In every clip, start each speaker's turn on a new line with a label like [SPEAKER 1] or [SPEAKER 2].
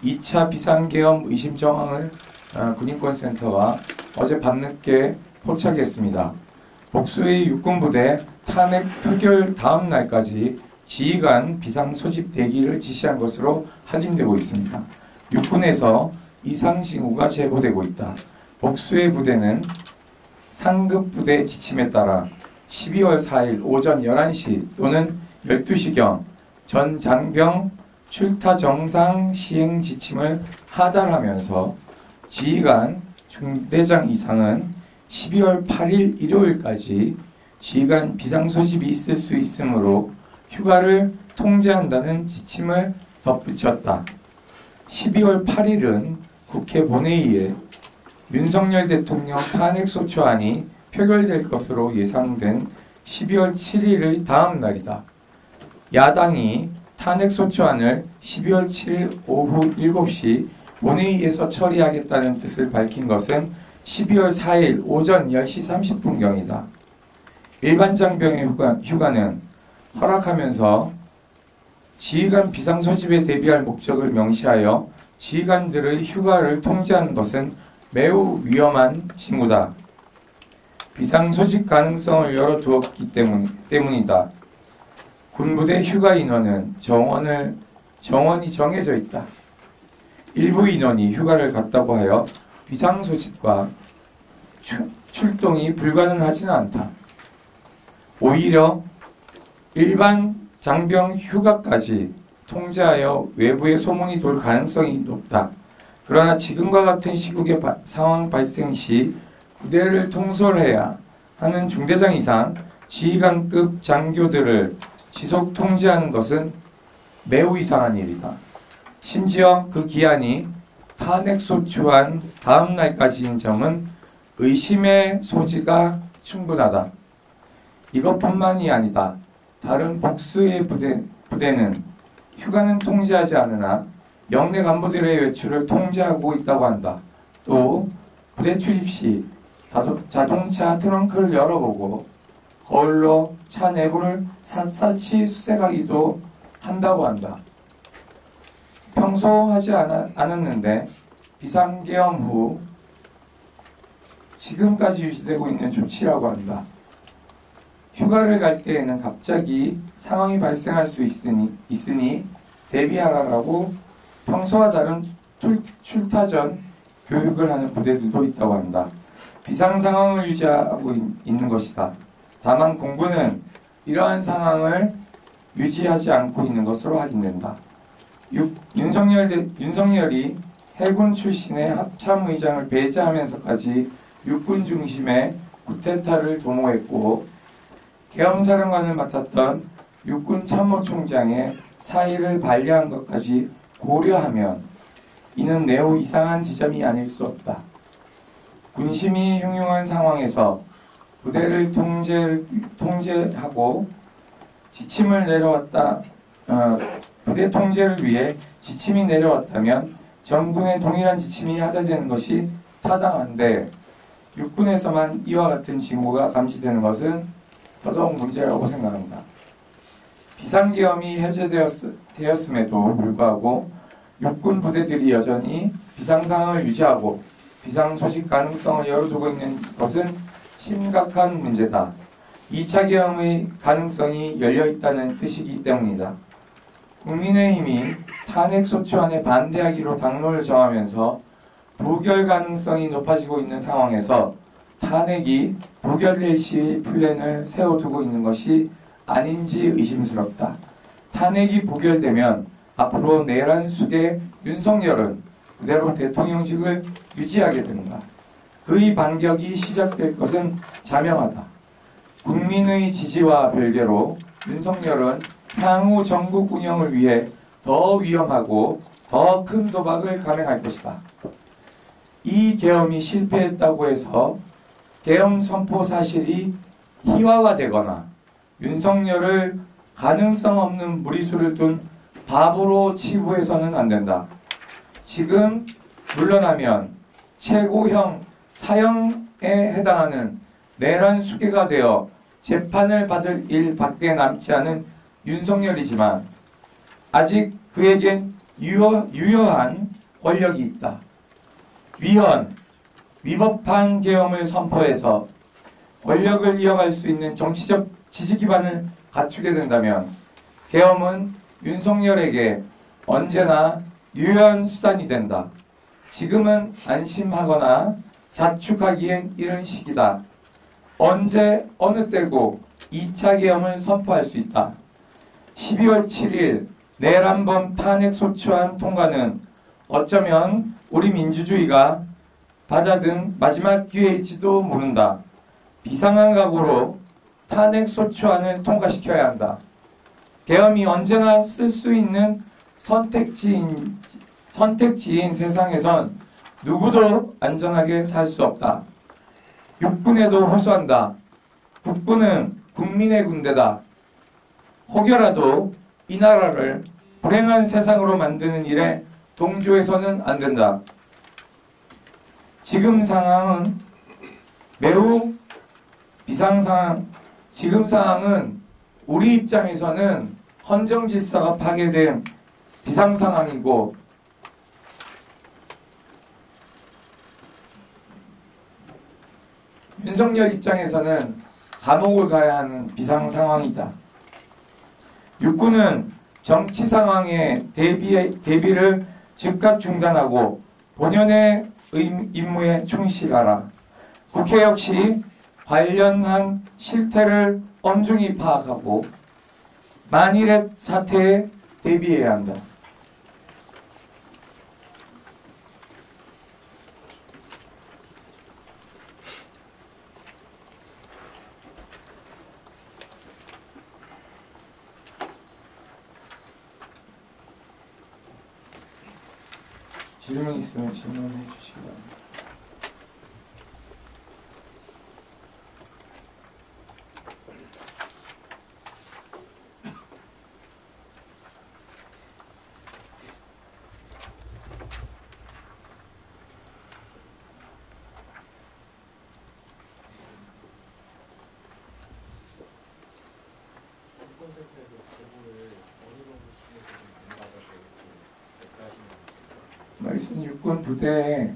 [SPEAKER 1] 2차 비상계엄 의심 정황을 군인권센터가 어제 밤늦게 포착했습니다. 복수의 육군부대 탄핵 표결 다음 날까지 지휘관 비상 소집 대기를 지시한 것으로 확인되고 있습니다. 육군에서 이상 징후가 제보되고 있다. 복수의 부대는 상급 부대 지침에 따라 12월 4일 오전 11시 또는 12시경 전 장병 출타 정상 시행 지침을 하달하면서 지휘관 중대장 이상은 12월 8일 일요일까지 지휘관 비상소집이 있을 수 있으므로 휴가를 통제한다는 지침을 덧붙였다. 12월 8일은 국회 본회의에 윤석열 대통령 탄핵소추안이 표결될 것으로 예상된 12월 7일의 다음 날이다. 야당이 탄핵소추안을 12월 7일 오후 7시 본회의에서 처리하겠다는 뜻을 밝힌 것은 12월 4일 오전 10시 30분경이다. 일반 장병의 휴가는 허락하면서 지휘관 비상소집에 대비할 목적을 명시하여 지휘관들의 휴가를 통제하는 것은 매우 위험한 징후다. 비상소집 가능성을 열어두었기 때문이다. 군부대 휴가 인원은 정원이 정해져 있다. 일부 인원이 휴가를 갔다고 하여 비상소집과 출동이 불가능하지는 않다. 오히려 일반 장병 휴가까지 통제하여 외부에 소문이 돌 가능성이 높다. 그러나 지금과 같은 시국의 상황 발생 시 부대를 통솔해야 하는 중대장 이상 지휘관급 장교들을 지속 통제하는 것은 매우 이상한 일이다. 심지어 그 기한이 탄핵소추안 다음 날까지인 점은 의심의 소지가 충분하다. 이것뿐만이 아니다. 다른 복수의 부대는 휴가는 통제하지 않으나 영내 간부들의 외출을 통제하고 있다고 한다. 또 부대 출입 시 자동차 트렁크를 열어보고 거울로 차 내부를 샅샅이 수색하기도 한다고 한다. 평소 하지 않았는데 비상계엄 후 지금까지 유지되고 있는 조치라고 한다. 휴가를 갈 때에는 갑자기 상황이 발생할 수 있으니 대비하라고 평소와 다른 출타 전 교육을 하는 부대들도 있다고 한다. 비상 상황을 유지하고 있는 것이다. 다만 공군은 이러한 상황을 유지하지 않고 있는 것으로 확인된다. 윤석열이 해군 출신의 합참의장을 배제하면서까지 육군 중심의 쿠데타를 도모했고 계엄사령관을 맡았던 육군 참모총장의 사의를 반려한 것까지 고려하면 이는 매우 이상한 지점이 아닐 수 없다. 군심이 흉흉한 상황에서 부대를 통제하고 지침을 부대 통제를 위해 지침이 내려왔다면 전군의 동일한 지침이 하달되는 것이 타당한데 육군에서만 이와 같은 징후가 감지되는 것은 더더욱 문제라고 생각합니다. 비상계엄이 해제되었음에도 불구하고 육군 부대들이 여전히 비상상황을 유지하고 비상소집 가능성을 열어두고 있는 것은 심각한 문제다. 2차 계엄의 가능성이 열려있다는 뜻이기 때문이다. 국민의힘이 탄핵소추안에 반대하기로 당론을 정하면서 부결 가능성이 높아지고 있는 상황에서 탄핵이 부결될 시의 플랜을 세워두고 있는 것이 아닌지 의심스럽다. 탄핵이 부결되면 앞으로 내란 숙의 윤석열은 그대로 대통령직을 유지하게 된다. 그의 반격이 시작될 것은 자명하다. 국민의 지지와 별개로 윤석열은 향후 전국 운영을 위해 더 위험하고 더 큰 도박을 감행할 것이다. 이 계엄이 실패했다고 해서 계엄 선포 사실이 희화화되거나 윤석열을 가능성 없는 무리수를 둔 바보로 치부해서는 안 된다. 지금 물러나면 최고형 사형에 해당하는 내란 수괴가 되어 재판을 받을 일밖에 남지 않은 윤석열이지만 아직 그에겐 유효한 권력이 있다. 위법한 계엄을 선포해서 권력을 이어갈 수 있는 정치적 지지 기반을 갖추게 된다면 계엄은 윤석열에게 언제나 유효한 수단이 된다. 지금은 안심하거나 자축하기엔 이른 시기다. 언제 어느 때고 2차 계엄을 선포할 수 있다. 12월 7일 내란범 탄핵소추안 통과는 어쩌면 우리 민주주의가 받아든 마지막 기회일지도 모른다. 비상한 각오로 탄핵소추안을 통과시켜야 한다. 계엄이 언제나 쓸 수 있는 선택지인 세상에선 누구도 안전하게 살 수 없다. 육군에도 호소한다. 국군은 국민의 군대다. 혹여라도 이 나라를 불행한 세상으로 만드는 일에 동조해서는 안 된다. 지금 상황은 매우 비상상황. 지금 상황은 우리 입장에서는 헌정 질서가 파괴된 비상상황이고 윤석열 입장에서는 감옥을 가야 하는 비상상황이다. 육군은 정치 상황에 대비를 즉각 중단하고 본연의 임무에 충실하라. 국회 역시 관련한 실태를 엄중히 파악하고 만일의 사태에 대비해야 한다. 질문 있으면 질문해 주시기 바랍니다. 말씀 육군 부대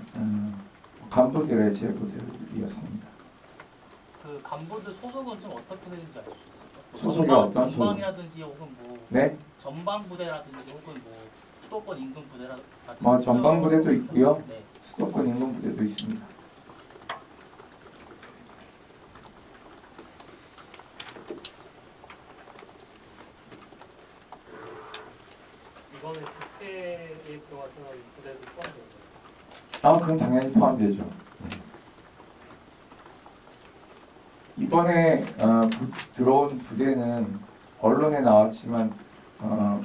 [SPEAKER 1] 간부들의 제보들이었습니다.
[SPEAKER 2] 그 간부들 소속은 좀 어떻게 되는지 알 수 있을까요?
[SPEAKER 1] 소속이 어떤 소속?
[SPEAKER 2] 전방이라든지 혹은 뭐
[SPEAKER 1] 네?
[SPEAKER 2] 전방 부대라든지 혹은 뭐 수도권 인근 부대라든지
[SPEAKER 1] 전방 부대도 있고요.
[SPEAKER 2] 네.
[SPEAKER 1] 수도권 인근 부대도 있습니다.
[SPEAKER 2] 이거는 국회에 들어갔던 부대도 포함돼요.
[SPEAKER 1] 그건 당연히 포함되죠. 이번에 들어온 부대는 언론에 나왔지만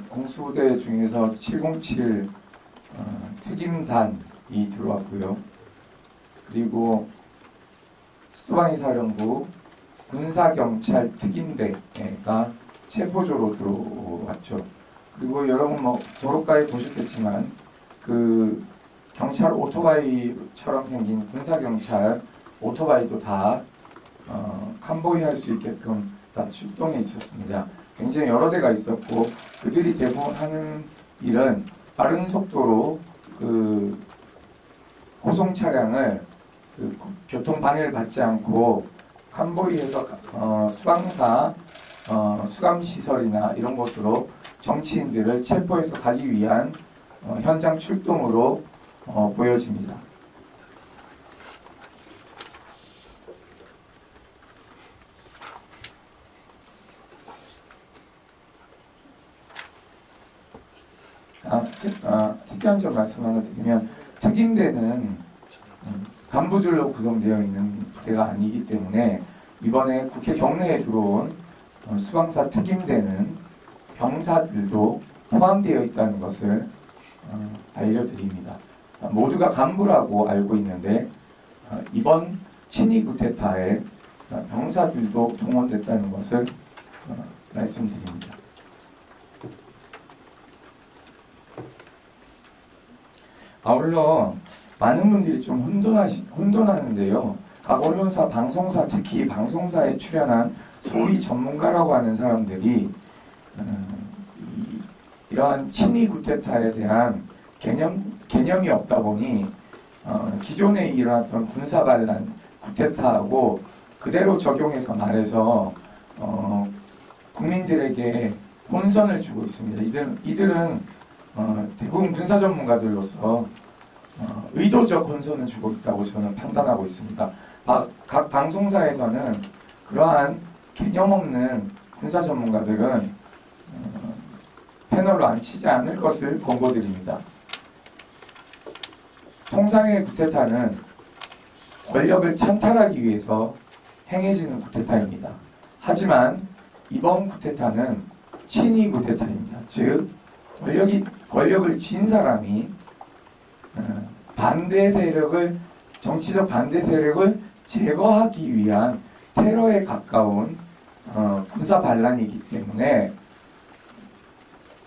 [SPEAKER 1] 공수부대 중에서 707 특임단이 들어왔고요. 그리고 수도방위사령부 군사경찰 특임대가 체포조로 들어왔죠. 그리고 여러분 뭐 도로가에 보셨겠지만 그 경찰 오토바이처럼 생긴 군사경찰 오토바이도 다 칸보이 할 수 있게끔 다 출동해 있었습니다. 굉장히 여러 대가 있었고 그들이 대부분 하는 일은 빠른 속도로 그 호송 차량을 그 교통 방해를 받지 않고 칸보이에서 수방사 수감 시설이나 이런 곳으로 정치인들을 체포해서 가기 위한 현장 출동으로 보여집니다. 특이한 점 말씀 하나 드리면 특임대는 간부들로 구성되어 있는 부대가 아니기 때문에 이번에 국회 경내에 들어온 수방사 특임대는 병사들도 포함되어 있다는 것을 알려드립니다. 모두가 간부라고 알고 있는데 이번 친위 쿠데타에 병사들도 동원됐다는 것을 말씀드립니다. 아울러 많은 분들이 좀 혼돈하는데요. 각 언론사, 방송사, 특히 방송사에 출연한 소위 전문가라고 하는 사람들이 이러한 친위 쿠데타에 대한 개념이 없다 보니 기존에 일어났던 군사반란 쿠데타하고 그대로 적용해서 말해서 국민들에게 혼선을 주고 있습니다. 이들은 대부분 군사 전문가들로서 의도적 혼선을 주고 있다고 저는 판단하고 있습니다. 각 방송사에서는 그러한 개념 없는 군사 전문가들은 패널로 앉히지 않을 것을 권고드립니다. 통상의 쿠데타는 권력을 찬탈하기 위해서 행해지는 쿠데타입니다. 하지만 이번 쿠데타는 친위 쿠데타입니다. 즉 권력을 쥔 사람이 정치적 반대 세력을 제거하기 위한 테러에 가까운 군사 반란이기 때문에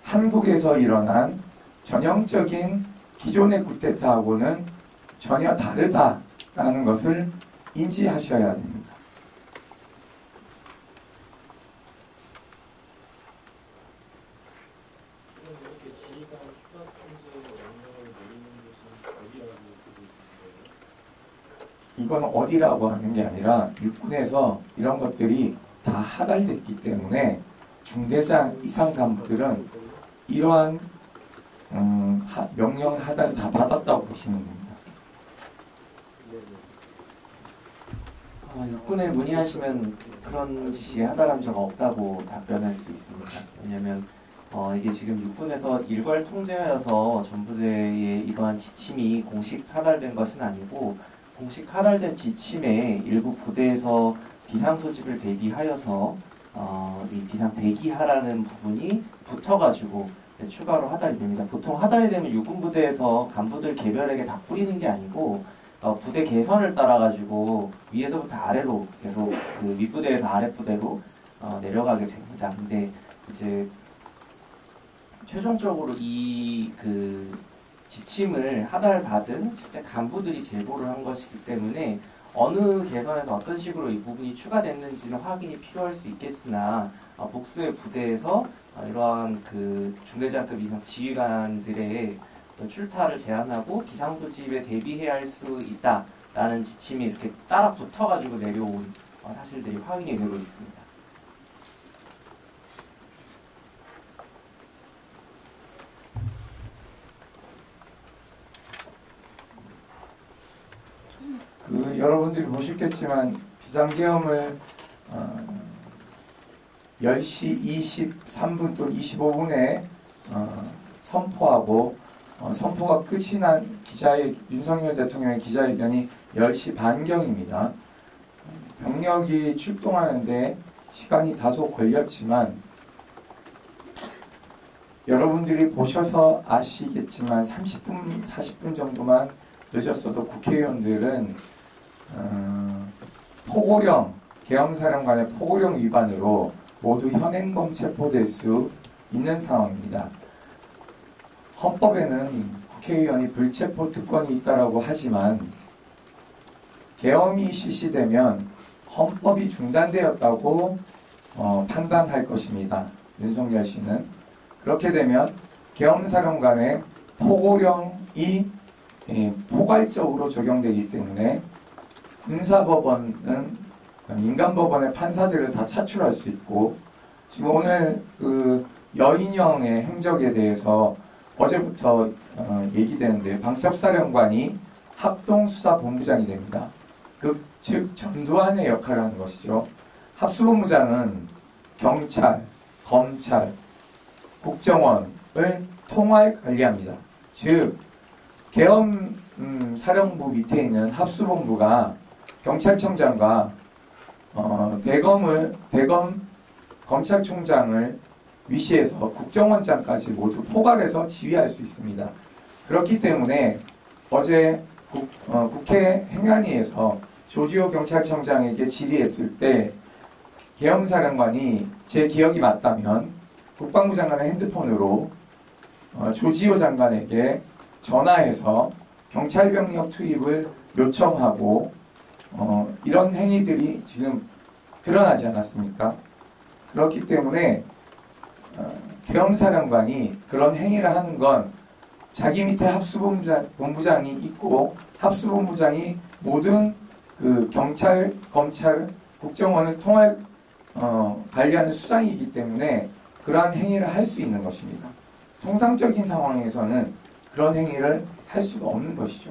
[SPEAKER 1] 한국에서 일어난 전형적인 기존의 쿠데타하고는 전혀 다르다라는 것을 인지하셔야 됩니다. 이건 어디라고 하는 게 아니라 육군에서 이런 것들이 다 하달됐기 때문에 중대장 이상 간부들은 이러한 명령 하달 다 받았다고 보시면 됩니다.
[SPEAKER 3] 육군에 문의하시면 그런 지시에 하달한 적 없다고 답변할 수 있습니다. 왜냐하면 이게 지금 육군에서 일괄 통제하여서 전부대에 이러한 지침이 공식 하달된 것은 아니고 공식 하달된 지침에 일부 부대에서 비상 소집을 대비하여서 이 비상 대기하라는 부분이 붙어가지고 추가로 하달이 됩니다. 보통 하달이 되면 육군 부대에서 간부들 개별에게 다 뿌리는 게 아니고 부대 개선을 따라 가지고 위에서부터 아래로 계속 그 윗부대에서 아랫부대로 내려가게 됩니다. 근데 이제 최종적으로 이 그 지침을 하달받은 실제 간부들이 제보를 한 것이기 때문에 어느 개선에서 어떤 식으로 이 부분이 추가됐는지는 확인이 필요할 수 있겠으나 복수의 부대에서 이러한 그 중대장급 이상 지휘관들의 출타를 제한하고 비상소집에 대비해야 할 수 있다라는 지침이 이렇게 따라 붙어가지고 내려온 사실들이 확인이 되고 있습니다.
[SPEAKER 1] 여러분들이 보셨겠지만 비상계엄을 10시 23분 또 25분에 선포하고 선포가 끝이 난 윤석열 대통령의 기자회견이 10시 반경입니다. 병력이 출동하는데 시간이 다소 걸렸지만 여러분들이 보셔서 아시겠지만 30분, 40분 정도만 늦었어도 국회의원들은 포고령, 계엄사령관의 포고령 위반으로 모두 현행범 체포될 수 있는 상황입니다. 헌법에는 국회의원이 불체포 특권이 있다라고 하지만 계엄이 실시되면 헌법이 중단되었다고 판단할 것입니다. 윤석열 씨는. 그렇게 되면 계엄사령관의 포고령이 포괄적으로 적용되기 때문에 군사법원은 민간법원의 판사들을 다 차출할 수 있고 지금 오늘 그 여인영의 행적에 대해서 어제부터 얘기되는데 방첩사령관이 합동수사본부장이 됩니다. 즉 전두환의 역할을 하는 것이죠. 합수본부장은 경찰, 검찰, 국정원을 통할 관리합니다. 즉 계엄 사령부 밑에 있는 합수본부가 경찰청장과 대검 검찰총장을 위시해서 국정원장까지 모두 포괄해서 지휘할 수 있습니다. 그렇기 때문에 어제 국회 행안위에서 조지호 경찰청장에게 질의했을 때 계엄사령관이 제 기억이 맞다면 국방부 장관의 핸드폰으로 조지호 장관에게 전화해서 경찰병력 투입을 요청하고 이런 행위들이 지금 드러나지 않았습니까? 그렇기 때문에 계엄사령관이 그런 행위를 하는 건 자기 밑에 합수본부장이 있고 합수본부장이 모든 그 경찰, 검찰, 국정원을 관리하는 수장이기 때문에 그러한 행위를 할 수 있는 것입니다. 통상적인 상황에서는 그런 행위를 할 수가 없는 것이죠.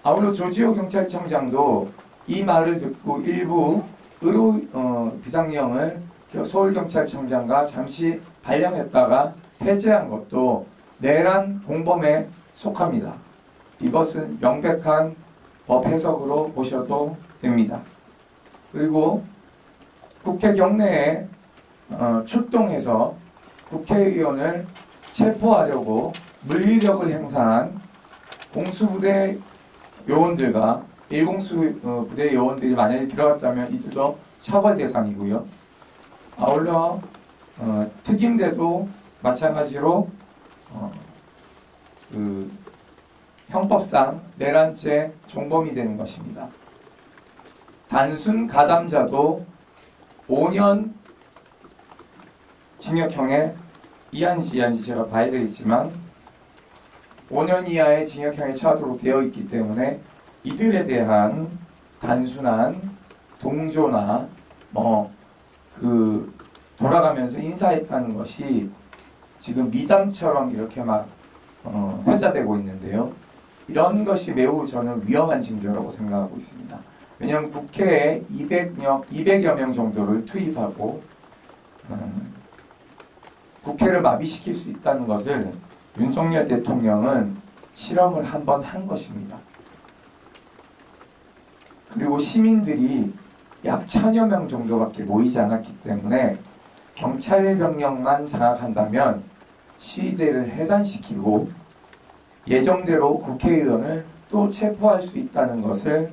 [SPEAKER 1] 아울러 조지호 경찰청장도 이 말을 듣고 일부 의료 비상령을 서울경찰청장과 잠시 발령했다가 해제한 것도 내란 공범에 속합니다. 이것은 명백한 법 해석으로 보셔도 됩니다. 그리고 국회 경내에 출동해서 국회의원을 체포하려고 물리력을 행사한 공수부대 요원들과 일공수부대 요원들이 만약에 들어갔다면 이들도 처벌 대상이고요. 아울러 특임대도 마찬가지로 그 형법상 내란죄 종범이 되는 것입니다. 단순 가담자도 5년 징역형에 이한지 제가 봐야 되겠지만 5년 이하의 징역형에 처하도록 되어 있기 때문에 이들에 대한 단순한 동조나 돌아가면서 인사했다는 것이 지금 미담처럼 이렇게 막 회자되고 있는데요. 이런 것이 매우 저는 위험한 징조라고 생각하고 있습니다. 왜냐하면 국회에 200여 명 정도를 투입하고 국회를 마비시킬 수 있다는 것을 윤석열 대통령은 실험을 한번 한 것입니다. 그리고 시민들이 약 1000여 명 정도밖에 모이지 않았기 때문에 경찰 병력만 장악한다면 시위대를 해산시키고 예정대로 국회의원을 또 체포할 수 있다는 것을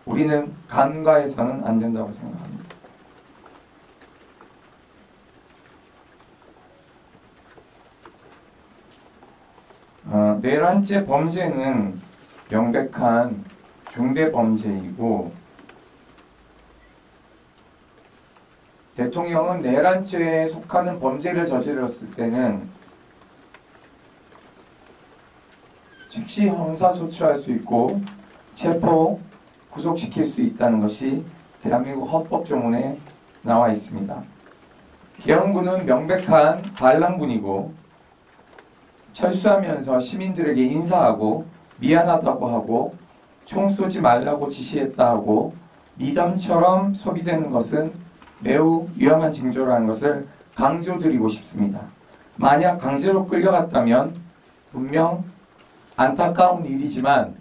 [SPEAKER 1] 우리는 간과해서는 안 된다고 생각합니다. 내란죄 범죄는 명백한 중대범죄이고 대통령은 내란죄에 속하는 범죄를 저질렀을 때는 즉시 형사소추할 수 있고 체포, 구속시킬 수 있다는 것이 대한민국 헌법조문에 나와 있습니다. 계엄군은 명백한 반란군이고 철수하면서 시민들에게 인사하고 미안하다고 하고 총 쏘지 말라고 지시했다 하고 미담처럼 소비되는 것은 매우 위험한 징조라는 것을 강조드리고 싶습니다. 만약 강제로 끌려갔다면 분명 안타까운 일이지만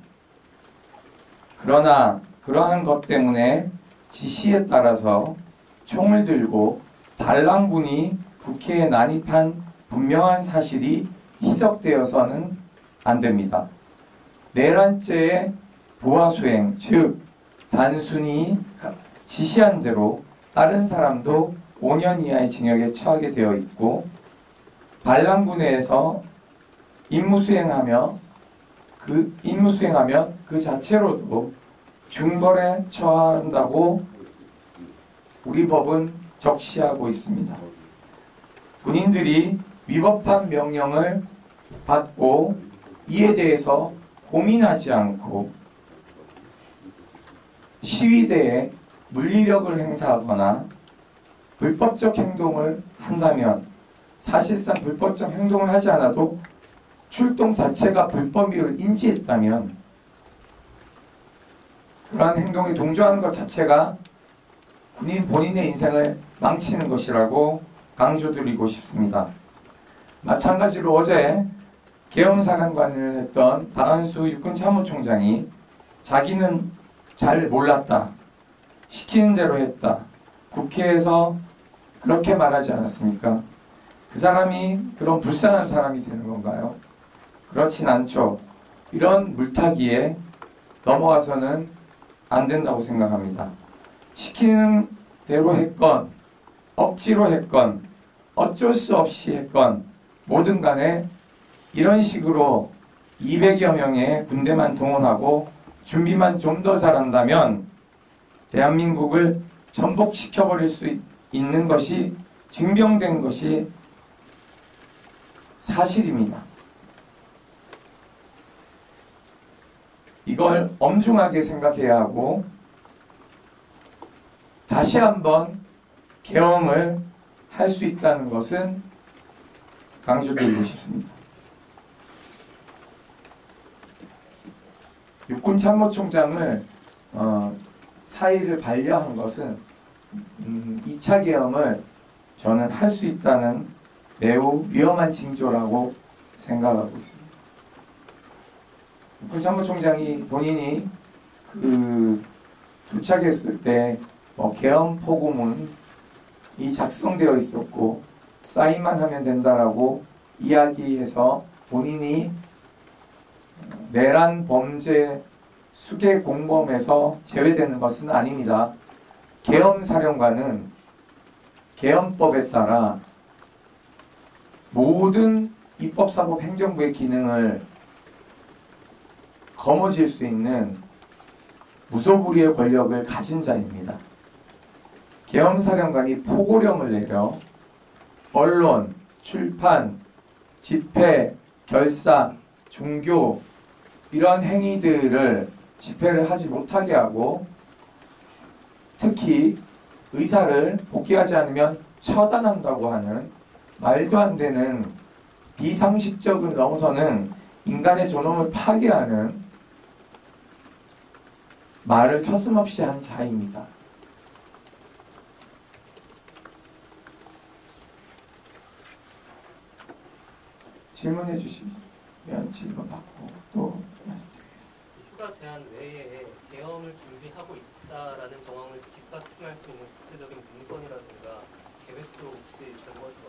[SPEAKER 1] 그러나 그러한 것 때문에 지시에 따라서 총을 들고 반란군이 국회에 난입한 분명한 사실이 희석되어서는 안 됩니다. 내란죄의 부하수행, 즉 단순히 지시한 대로 다른 사람도 5년 이하의 징역에 처하게 되어 있고 반란군에서 임무수행하면 그 자체로도 중벌에 처한다고 우리 법은 적시하고 있습니다. 군인들이 위법한 명령을 받고 이에 대해서 고민하지 않고 시위대에 물리력을 행사하거나 불법적 행동을 한다면 사실상 불법적 행동을 하지 않아도 출동 자체가 불법임을 인지했다면 그러한 행동에 동조하는 것 자체가 군인 본인의 인생을 망치는 것이라고 강조드리고 싶습니다. 마찬가지로 어제 계엄사령관을 했던 박한수 육군참모총장이 자기는 잘 몰랐다. 시키는 대로 했다. 국회에서 그렇게 말하지 않았습니까? 그 사람이 그런 불쌍한 사람이 되는 건가요? 그렇진 않죠. 이런 물타기에 넘어가서는 안 된다고 생각합니다. 시키는 대로 했건 억지로 했건 어쩔 수 없이 했건 뭐든 간에 이런 식으로 200여 명의 군대만 동원하고 준비만 좀 더 잘한다면 대한민국을 전복시켜버릴 수 있는 것이 증명된 것이 사실입니다. 이걸 엄중하게 생각해야 하고 다시 한번 계엄을 할 수 있다는 것은 강조드리고 싶습니다. 육군참모총장을 사의를 반려한 것은 2차 계엄을 저는 할 수 있다는 매우 위험한 징조라고 생각하고 있습니다. 육군참모총장이 본인이 도착했을 때 계엄 포고문이 작성되어 있었고 사인만 하면 된다라고 이야기해서 본인이 내란 범죄 수계 공범에서 제외되는 것은 아닙니다. 계엄사령관은 계엄법에 따라 모든 입법사법 행정부의 기능을 거머쥘 수 있는 무소불위의 권력을 가진 자입니다. 계엄사령관이 포고령을 내려 언론, 출판, 집회, 결사, 종교 이러한 행위들을 집회를 하지 못하게 하고 특히 의사를 복귀하지 않으면 처단한다고 하는 말도 안 되는 비상식적을 넘어서는 인간의 존엄을 파괴하는 말을 서슴없이 한 자입니다. 질문해 주시면 질문 받고 또 말씀드리겠습니다.
[SPEAKER 2] 휴가 제한 외에 계엄을 준비하고 있다라는 정황을 뒷받침할 수 있는 구체적인 문건이라든가 계획도 혹시 제공할 수가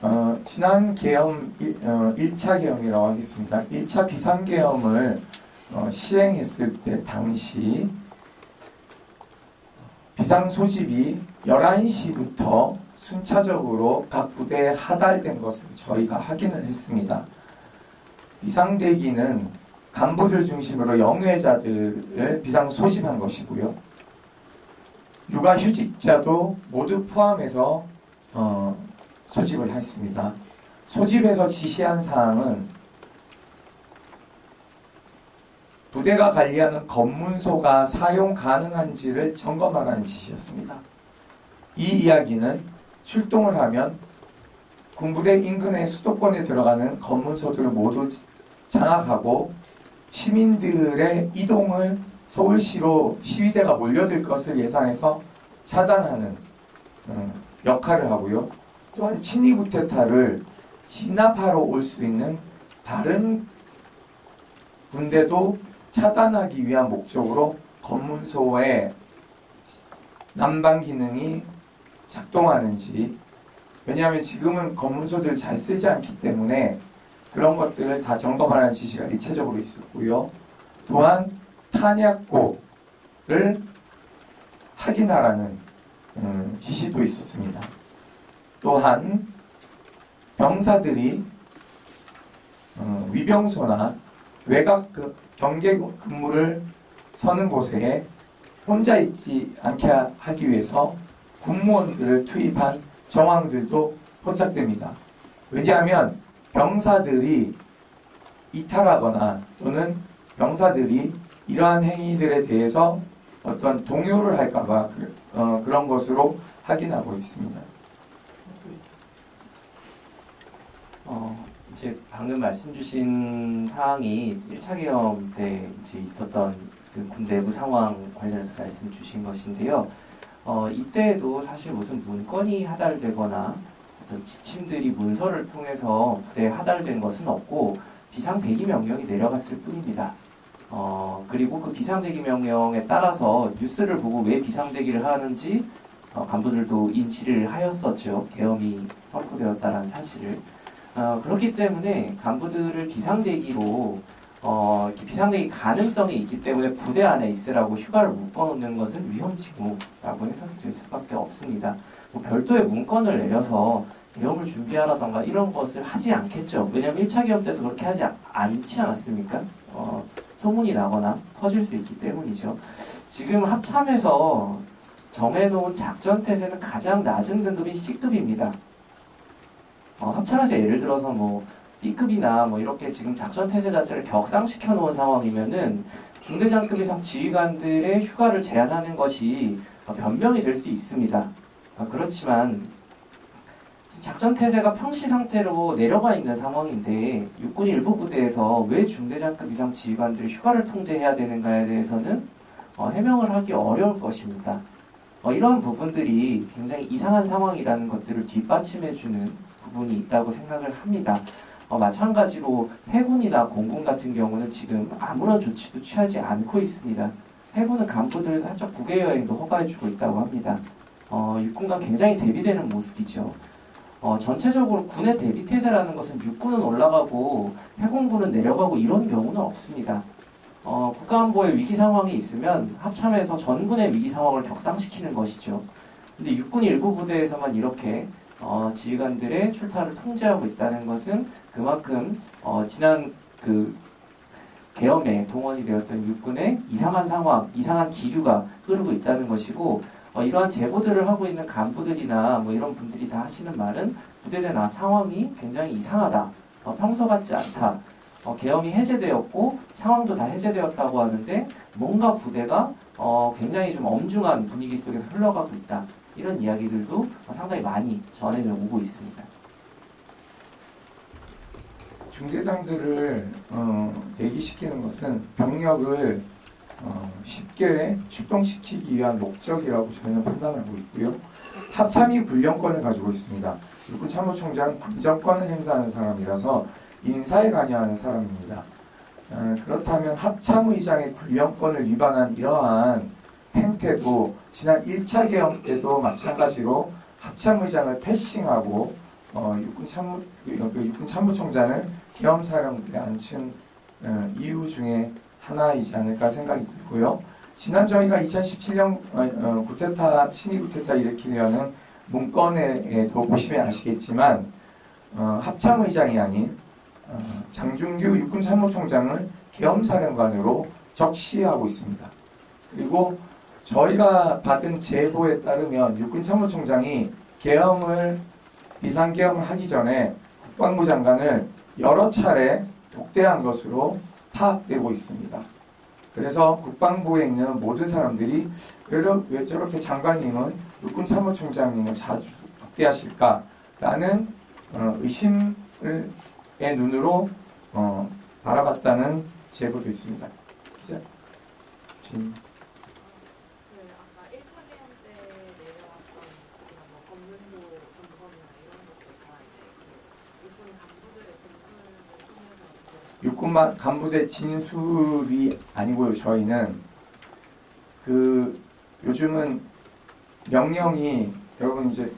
[SPEAKER 2] 있을까요?
[SPEAKER 1] 지난 계엄 1차 계엄이라고 하겠습니다. 1차 비상계엄을 시행했을 때 당시 비상소집이 11시부터 순차적으로 각 부대에 하달된 것을 저희가 확인을 했습니다. 비상대기는 간부들 중심으로 영유해자들을 비상소집한 것이고요. 육아휴직자도 모두 포함해서 소집을 했습니다. 소집에서 지시한 사항은 부대가 관리하는 검문소가 사용 가능한지를 점검하라는 지시였습니다. 이 이야기는 출동을 하면 군부대 인근의 수도권에 들어가는 검문소들을 모두 장악하고 시민들의 이동을 서울시로 시위대가 몰려들 것을 예상해서 차단하는 역할을 하고요. 또한 친위 구테타를 진압하러 올 수 있는 다른 군대도 차단하기 위한 목적으로 검문소의 난방 기능이 작동하는지, 왜냐하면 지금은 검문소들 잘 쓰지 않기 때문에 그런 것들을 다 점검하라는 지시가 일차적으로 있었고요. 또한 탄약고를 확인하라는 지시도 있었습니다. 또한 병사들이 위병소나 외곽 경계 근무를 서는 곳에 혼자 있지 않게 하기 위해서 군무원들을 투입한 정황들도 포착됩니다. 왜냐하면 병사들이 이탈하거나 또는 병사들이 이러한 행위들에 대해서 어떤 동요를 할까봐 그런 것으로 확인하고 있습니다.
[SPEAKER 3] 이제 방금 말씀 주신 사항이 1차 계엄 때 이제 있었던 그 군 내부 상황 관련해서 말씀 주신 것인데요. 이때에도 사실 무슨 문건이 하달되거나 어떤 지침들이 문서를 통해서 부대에 하달된 것은 없고 비상대기 명령이 내려갔을 뿐입니다. 그리고 그 비상대기 명령에 따라서 뉴스를 보고 왜 비상대기를 하는지 간부들도 인지를 하였었죠. 계엄이 선포되었다는 사실을. 그렇기 때문에 간부들을 비상대기로 이렇게 비상대기 가능성이 있기 때문에 부대 안에 있으라고 휴가를 묶어놓는 것은 위험징후라고 해석이 될 수밖에 없습니다. 뭐 별도의 문건을 내려서 계엄을 준비하라던가 이런 것을 하지 않겠죠. 왜냐하면 1차 계엄 때도 그렇게 하지 않지 않았습니까? 소문이 나거나 퍼질 수 있기 때문이죠. 지금 합참에서 정해놓은 작전 태세는 가장 낮은 등급인 C급입니다. 합참에서 예를 들어서 뭐 B급이나 뭐 이렇게 지금 작전 태세 자체를 격상시켜 놓은 상황이면은 중대장급 이상 지휘관들의 휴가를 제한하는 것이 변명이 될 수 있습니다. 그렇지만 지금 작전 태세가 평시 상태로 내려가 있는 상황인데 육군 일부 부대에서 왜 중대장급 이상 지휘관들이 휴가를 통제해야 되는가에 대해서는 해명을 하기 어려울 것입니다. 이러한 부분들이 굉장히 이상한 상황이라는 것들을 뒷받침해주는 부분이 있다고 생각을 합니다. 마찬가지로 해군이나 공군 같은 경우는 지금 아무런 조치도 취하지 않고 있습니다. 해군은 간부들 사적 국외 여행도 허가해주고 있다고 합니다. 육군과 굉장히 대비되는 모습이죠. 전체적으로 군의 대비 태세라는 것은 육군은 올라가고 해공군은 내려가고 이런 경우는 없습니다. 국가안보의 위기 상황이 있으면 합참에서 전군의 위기 상황을 격상시키는 것이죠. 근데 육군 일부 부대에서만 이렇게 지휘관들의 출타를 통제하고 있다는 것은 그만큼 지난 그 계엄에 동원이 되었던 육군의 이상한 상황, 이상한 기류가 흐르고 있다는 것이고 이러한 제보들을 하고 있는 간부들이나 뭐 이런 분들이 다 하시는 말은 부대 내 상황이 굉장히 이상하다, 평소 같지 않다, 계엄이 해제되었고 상황도 다 해제되었다고 하는데 뭔가 부대가 굉장히 좀 엄중한 분위기 속에서 흘러가고 있다, 이런 이야기들도 상당히 많이 전해져 오고 있습니다.
[SPEAKER 1] 중대장들을 대기시키는 것은 병력을 쉽게 출동시키기 위한 목적이라고 저희는 판단하고 있고요. 합참이 군령권을 가지고 있습니다. 육군 참모총장 군정권을 행사하는 사람이라서 인사에 관여하는 사람입니다. 그렇다면 합참의장의 군령권을 위반한 이러한 행태도 지난 1차 계엄 때도 마찬가지로 합참의장을 패싱하고 육군 참모총장을 계엄사령부에 앉힌 이유 중에 하나이지 않을까 생각이 들고요. 지난 저희가 2017년 구테타, 신의 구테타 일으키려는 문건에도 보시면 아시겠지만 합참의장이 아닌 장준규 육군 참모총장을 계엄사령관으로 적시하고 있습니다. 그리고 저희가 받은 제보에 따르면 육군 참모총장이 비상계엄을 하기 전에 국방부 장관을 여러 차례 독대한 것으로 파악되고 있습니다. 그래서 국방부에 있는 모든 사람들이 왜 저렇게 장관님은 육군 참모총장님을 자주 독대하실까라는 의심의 눈으로 바라봤다는 제보도 있습니다. 기자, 지금.
[SPEAKER 4] 아까 1차 계엄 때 내려왔던 그런 뭐 검문소 점검이나 이런 것들과 이제 육군 간부들의 진술을 통해서
[SPEAKER 1] 육군 간부대 진술이 아니고요. 저희는 요즘은 명령이 여러분 이제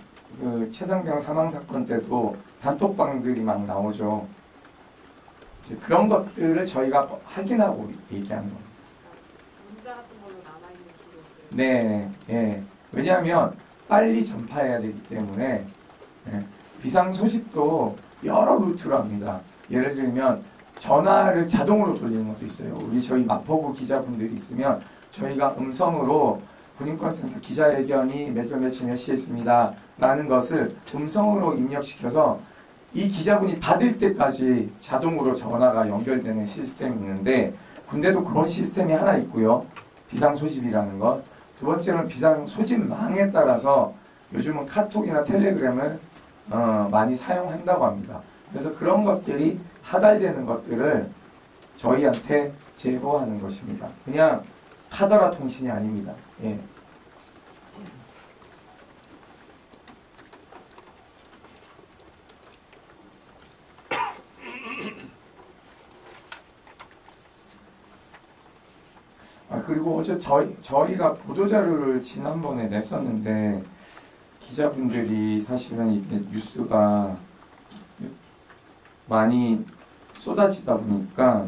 [SPEAKER 1] 최상병 사망 사건 때도 단톡방들이 막 나오죠. 이제 그런 것들을 저희가 확인하고 얘기하는 겁니다.
[SPEAKER 4] 문자 같은 걸로 남아있는 기록들.
[SPEAKER 1] 네, 예. 왜냐하면 빨리 전파해야 되기 때문에 비상 소식도 여러 루트로 합니다. 예를 들면 전화를 자동으로 돌리는 것도 있어요. 저희 마포구 기자분들이 있으면 저희가 음성으로 군인권센터 기자회견이 며칠 몇 시에 있습니다 라는 것을 음성으로 입력시켜서 이 기자분이 받을 때까지 자동으로 전화가 연결되는 시스템이 있는데 군대도 그런 시스템이 하나 있고요. 비상소집이라는 것. 두 번째는 비상소집망에 따라서 요즘은 카톡이나 텔레그램을 많이 사용한다고 합니다. 그래서 그런 것들이 하달되는 것들을 저희한테 제보하는 것입니다. 그냥 카더라 통신이 아닙니다. 예. 그리고 어제 저희가 보도자료를 지난번에 냈었는데 기자분들이 사실은 이게 뉴스가 많이 쏟아지다 보니까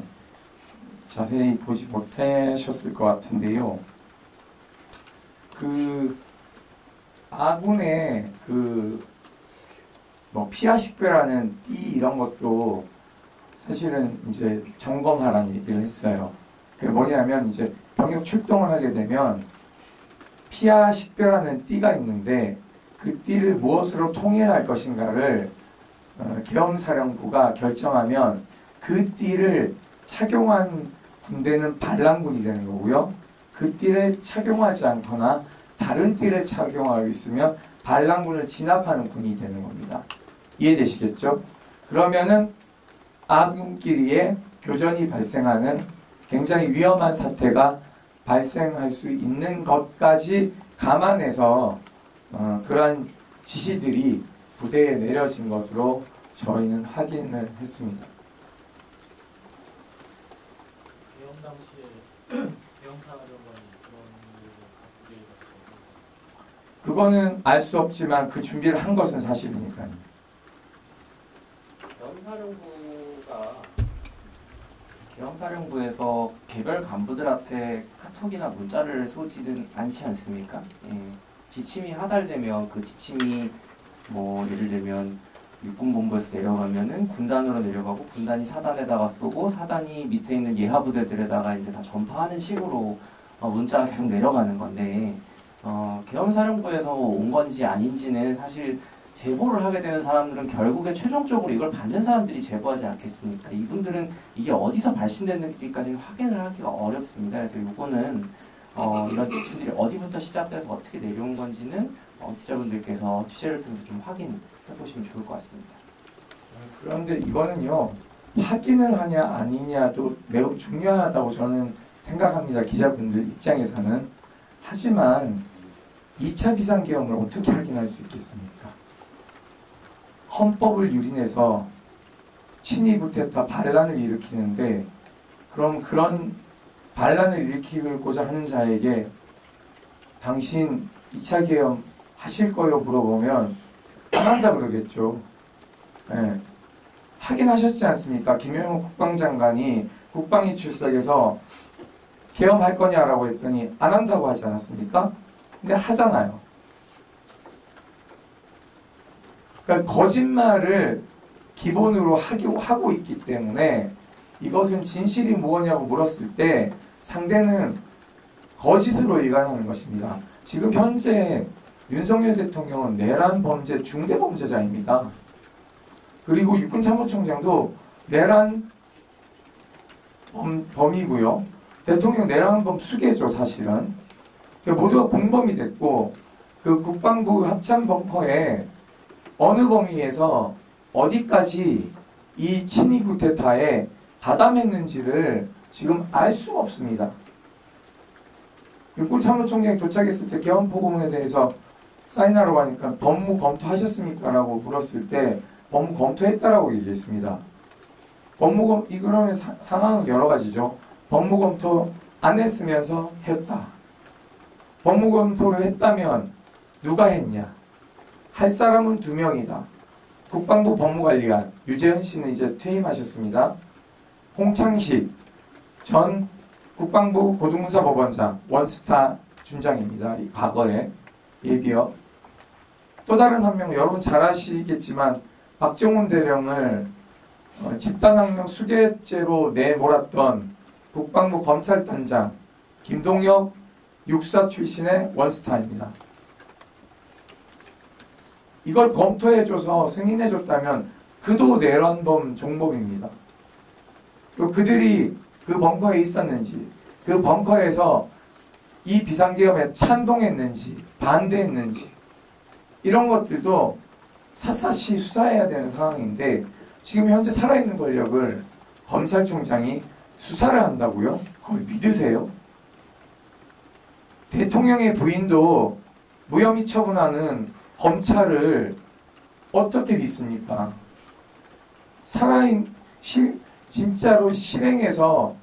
[SPEAKER 1] 자세히 보지 못하셨을 것 같은데요. 아군의 피아식별하는 띠 이런 것도 사실은 이제 점검하라는 얘기를 했어요. 그게 뭐냐면 이제 병역 출동을 하게 되면 피와 식별하는 띠가 있는데 그 띠를 무엇으로 통일할 것인가를 계엄사령부가 결정하면 그 띠를 착용한 군대는 반란군이 되는 거고요. 그 띠를 착용하지 않거나 다른 띠를 착용하고 있으면 반란군을 진압하는 군이 되는 겁니다. 이해되시겠죠? 그러면은 아군끼리의 교전이 발생하는 굉장히 위험한 사태가 발생할 수 있는 것까지 감안해서 그러한 지시들이 부대에 내려진 것으로 저희는 확인을 했습니다.
[SPEAKER 5] 계엄 당시에 계엄사령관이 그런 일을
[SPEAKER 1] 그거는 알 수 없지만 그 준비를 한 것은 사실이니까요.
[SPEAKER 3] 계엄사령부에서 개별 간부들한테 카톡이나 문자를 쏘지는 않지 않습니까? 예. 지침이 하달되면 그 지침이 뭐 예를 들면 육군본부에서 내려가면은 군단으로 내려가고 군단이 사단에다가 쏘고 사단이 밑에 있는 예하부대들에다가 이제 다 전파하는 식으로 문자가 계속 내려가는 건데 계엄사령부에서 온 건지 아닌지는 사실 제보를 하게 되는 사람들은 결국에 최종적으로 이걸 받는 사람들이 제보하지 않겠습니까? 이분들은 이게 어디서 발신됐는지까지 확인을 하기가 어렵습니다. 그래서 이거는 이런 지침들이 어디부터 시작돼서 어떻게 내려온 건지는 기자분들께서 취재를 통해서 좀 확인해 보시면 좋을 것 같습니다.
[SPEAKER 1] 그런데 이거는요, 확인을 하냐 아니냐도 매우 중요하다고 저는 생각합니다. 기자분들 입장에서는. 하지만 2차 비상계엄을 어떻게 확인할 수 있겠습니까? 헌법을 유린해서 친위 구테타 반란을 일으키는데, 그럼 그런 반란을 일으키고자 하는 자에게 당신 2차 계엄 하실 거요 물어보면 안 한다 그러겠죠. 네. 하긴 하셨지 않습니까? 김영호 국방장관이 국방위 출석에서 계엄할 거냐라고 했더니 안 한다고 하지 않았습니까? 근데 하잖아요. 그러니까 거짓말을 기본으로 하고 있기 때문에 이것은 진실이 무엇이냐고 물었을 때 상대는 거짓으로 일관하는 것입니다. 지금 현재 윤석열 대통령은 내란 범죄 중대 범죄자입니다. 그리고 육군참모총장도 내란 범이고요. 대통령 내란범 수괴죠, 사실은. 모두가 공범이 됐고, 그 국방부 합참 벙커에 어느 범위에서 어디까지 이 친위 쿠데타에 가담했는지를 지금 알 수가 없습니다. 육군참모총장이 도착했을 때 계엄포고문에 대해서 사인하라고 하니까 법무 검토하셨습니까? 라고 물었을 때 법무 검토했다라고 얘기했습니다. 그러면 상황은 여러 가지죠. 법무 검토 안 했으면서 했다. 법무 검토를 했다면 누가 했냐? 할 사람은 2명이다. 국방부 법무관리관 유재현 씨는 이제 퇴임하셨습니다. 홍창식 전 국방부 고등군사법원장 원스타 준장입니다. 과거에 예비역. 또 다른 한 명 여러분 잘 아시겠지만 박정훈 대령을 집단학명 수괴죄로 내몰았던 국방부 검찰단장 김동혁 육사 출신의 원스타입니다. 이걸 검토해줘서 승인해줬다면 그도 내란범 종범입니다. 또 그들이 그 벙커에 있었는지, 그 벙커에서 이 비상계엄에 찬동했는지 반대했는지 이런 것들도 샅샅이 수사해야 되는 상황인데 지금 현재 살아있는 권력을 검찰총장이 수사를 한다고요? 그걸 믿으세요? 대통령의 부인도 무혐의 처분하는 검찰을 어떻게 믿습니까? 진짜로 실행해서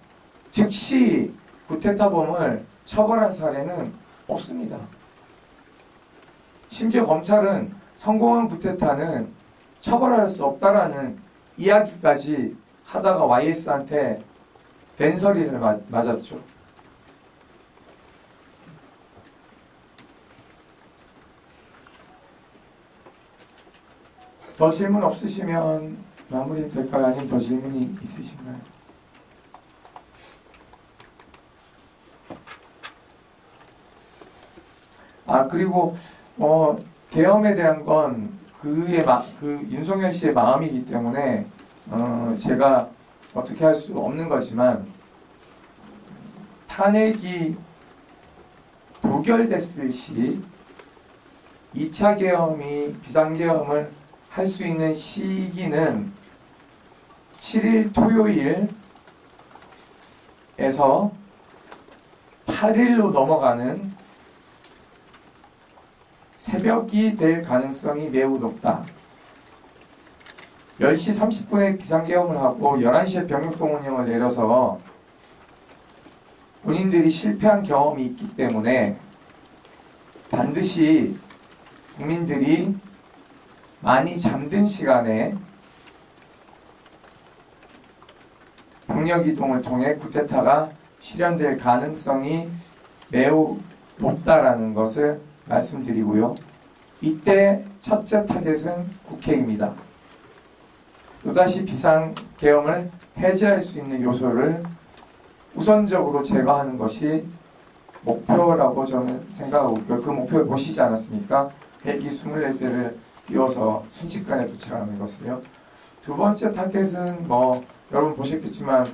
[SPEAKER 1] 즉시 쿠데타범을 처벌한 사례는 없습니다. 심지어 검찰은 성공한 쿠데타는 처벌할 수 없다라는 이야기까지 하다가 YS한테 된소리를 맞았죠. 더 질문 없으시면 마무리 될까요? 아니면 더 질문이 있으신가요? 그리고 계엄에 대한 건 그 윤석열 씨의 마음이기 때문에 제가 어떻게 할 수 없는 거지만 탄핵이 부결됐을 시 2차 계엄이 비상계엄을 할 수 있는 시기는 7일 토요일에서 8일로 넘어가는 새벽이 될 가능성이 매우 높다. 10시 30분에 비상계엄을 하고 11시에 병력동원령을 내려서 본인들이 실패한 경험이 있기 때문에 반드시 국민들이 많이 잠든 시간에 병력이동을 통해 쿠데타가 실현될 가능성이 매우 높다라는 것을 말씀드리고요. 이때 첫째 타겟은 국회입니다. 또다시 비상계엄을 해제할 수 있는 요소를 우선적으로 제거하는 것이 목표라고 저는 생각하고 그 목표를 보시지 않았습니까? 헬기 24대를 띄워서 순식간에 도착하는 것을요. 두 번째 타겟은 여러분 보셨겠지만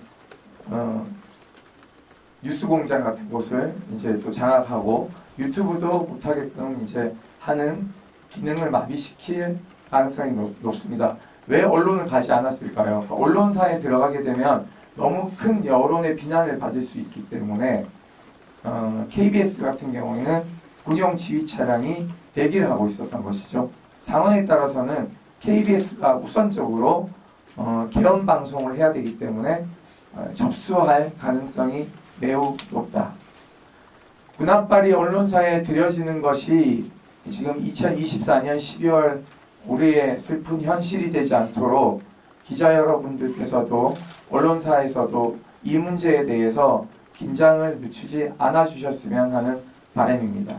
[SPEAKER 1] 뉴스공장 같은 곳을 이제 또 장악하고 유튜브도 못하게끔 이제 하는 기능을 마비시킬 가능성이 높습니다. 왜 언론을 가지 않았을까요? 언론사에 들어가게 되면 너무 큰 여론의 비난을 받을 수 있기 때문에 KBS 같은 경우에는 군용 지휘 차량이 대기를 하고 있었던 것이죠. 상황에 따라서는 KBS가 우선적으로 계엄 방송을 해야 되기 때문에 접수할 가능성이 매우 높다. 군합발이 언론사에 들여지는 것이 지금 2024년 12월 우리의 슬픈 현실이 되지 않도록 기자 여러분들께서도 언론사에서도 이 문제에 대해서 긴장을 늦추지 않아 주셨으면 하는 바람입니다.